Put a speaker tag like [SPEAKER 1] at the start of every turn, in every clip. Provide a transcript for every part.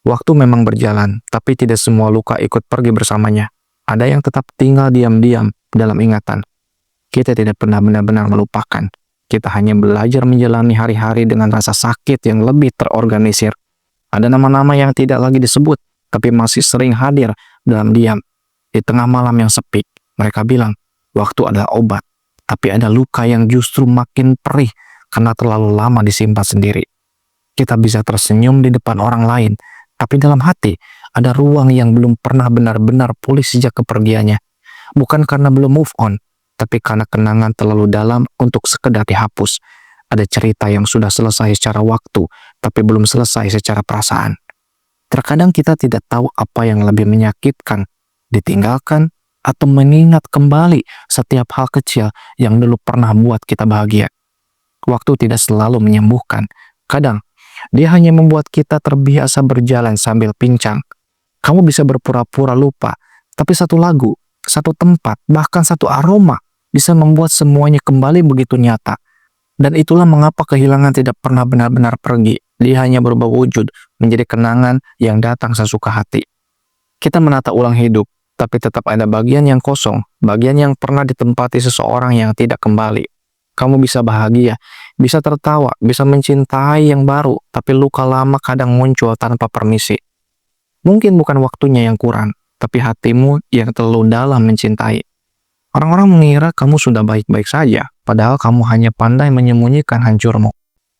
[SPEAKER 1] Waktu memang berjalan, tapi tidak semua luka ikut pergi bersamanya. Ada yang tetap tinggal diam-diam dalam ingatan. Kita tidak pernah benar-benar melupakan. Kita hanya belajar menjalani hari-hari dengan rasa sakit yang lebih terorganisir. Ada nama-nama yang tidak lagi disebut, tapi masih sering hadir dalam diam. Di tengah malam yang sepi, mereka bilang, waktu adalah obat. Tapi ada luka yang justru makin perih karena terlalu lama disimpan sendiri. Kita bisa tersenyum di depan orang lain, tapi dalam hati ada ruang yang belum pernah benar-benar pulih sejak kepergiannya. Bukan karena belum move on, tapi karena kenangan terlalu dalam untuk sekedar dihapus. Ada cerita yang sudah selesai secara waktu, tapi belum selesai secara perasaan. Terkadang kita tidak tahu apa yang lebih menyakitkan, ditinggalkan, atau mengingat kembali setiap hal kecil yang dulu pernah buat kita bahagia. Waktu tidak selalu menyembuhkan. Kadang, dia hanya membuat kita terbiasa berjalan sambil pincang. Kamu bisa berpura-pura lupa, tapi satu lagu, satu tempat, bahkan satu aroma bisa membuat semuanya kembali begitu nyata. Dan itulah mengapa kehilangan tidak pernah benar-benar pergi. Dia hanya berubah wujud menjadi kenangan yang datang sesuka hati. Kita menata ulang hidup, tapi tetap ada bagian yang kosong, bagian yang pernah ditempati seseorang yang tidak kembali. Kamu bisa bahagia, bisa tertawa, bisa mencintai yang baru, tapi luka lama kadang muncul tanpa permisi. Mungkin bukan waktunya yang kurang, tapi hatimu yang terlalu dalam mencintai. Orang-orang mengira kamu sudah baik-baik saja, padahal kamu hanya pandai menyembunyikan hancurmu.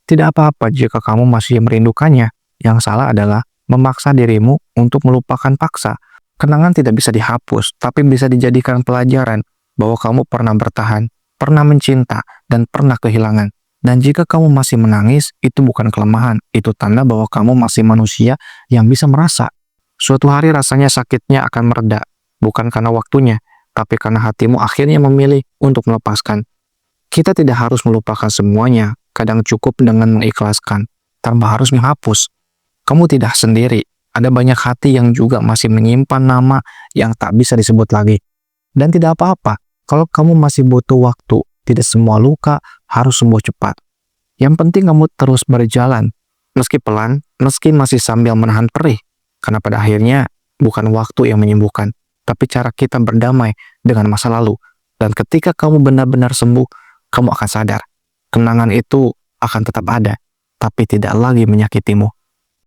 [SPEAKER 1] Tidak apa-apa jika kamu masih merindukannya. Yang salah adalah memaksa dirimu untuk melupakan paksa. Kenangan tidak bisa dihapus, tapi bisa dijadikan pelajaran bahwa kamu pernah bertahan, pernah mencinta, dan pernah kehilangan. Dan jika kamu masih menangis, itu bukan kelemahan, itu tanda bahwa kamu masih manusia yang bisa merasa. Suatu hari rasanya sakitnya akan mereda, bukan karena waktunya, tapi karena hatimu akhirnya memilih untuk melepaskan. Kita tidak harus melupakan semuanya, kadang cukup dengan mengikhlaskan, tanpa harus menghapus. Kamu tidak sendiri, ada banyak hati yang juga masih menyimpan nama yang tak bisa disebut lagi. Dan tidak apa-apa, kalau kamu masih butuh waktu, tidak semua luka harus sembuh cepat. Yang penting kamu terus berjalan, meski pelan, meski masih sambil menahan perih, karena pada akhirnya bukan waktu yang menyembuhkan, tapi cara kita berdamai dengan masa lalu. Dan ketika kamu benar-benar sembuh, kamu akan sadar, kenangan itu akan tetap ada, tapi tidak lagi menyakitimu.